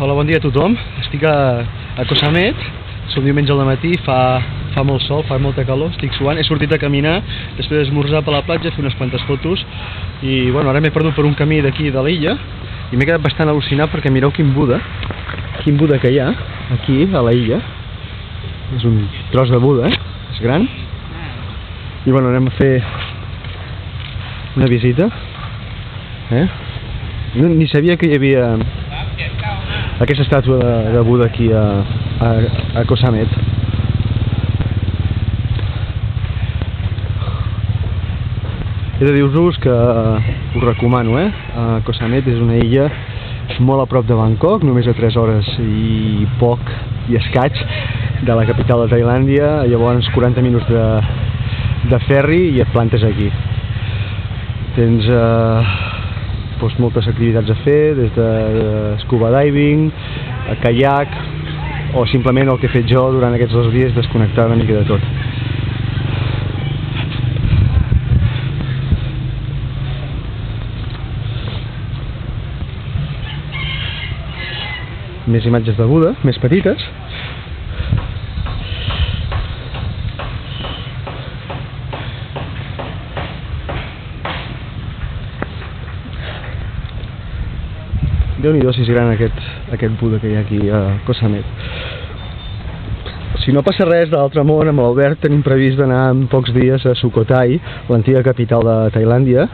Hola, bon dia a tothom. Estic a Koh Samet, som diumenge al matí, fa molt sol, fa molta calor, estic suant, he sortit a caminar, després d'esmorzar per la platja, fer unes quantes fotos, i bueno, ara m'he perdut per un camí d'aquí de l'illa, i m'he quedat bastant al·lucinat perquè mireu quin Buda que hi ha, aquí, a la illa. És un tros de Buda, és gran, i bueno, anem a fer una visita, ni sabia que hi havia aquesta estàtua de Buda aquí a Koh Samet. He de dir-vos que us recomano, Koh Samet és una illa molt a prop de Bangkok, només a 3 hores i poc i escaig de la capital de Tailàndia, llavors 40 minuts de ferri i et plantes aquí. Tens moltes activitats a fer, des de scuba diving, a kayak, o simplement el que he fet jo durant aquests 2 dies, desconnectar una mica de tot. Més imatges de Buda, més petites. Déu-n'hi-do si és gran aquest Buda que hi ha aquí a Koh Samet. Si no passa res de l'altre món, amb l'Albert tenim previst d'anar en pocs dies a Sukhothai, l'antiga capital de Tailàndia,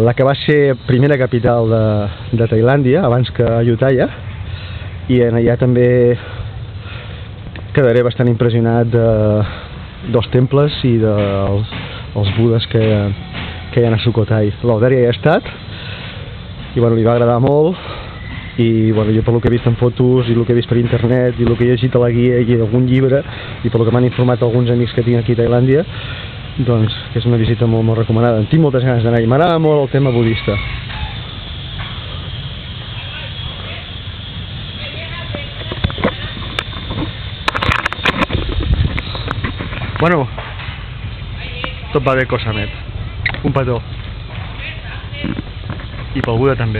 la que va ser primera capital de Tailàndia, abans que Ayutthaya, i allà també quedaré bastant impressionat dels temples i dels Budes que hi ha a Sukhothai. L'Albert ja hi ha estat, i bueno, li va agradar molt, i bueno, jo pel que he vist en fotos i el que he vist per internet i el que he llegit a la guia i algun llibre i pel que m'han informat alguns amics que tinc aquí a Tailàndia, doncs que és una visita molt, molt recomanada. Tinc moltes ganes d'anar-hi, m'agrada molt el tema budista. Bueno, tot va bé, Koh Samet. Un petó. I pel Buda també.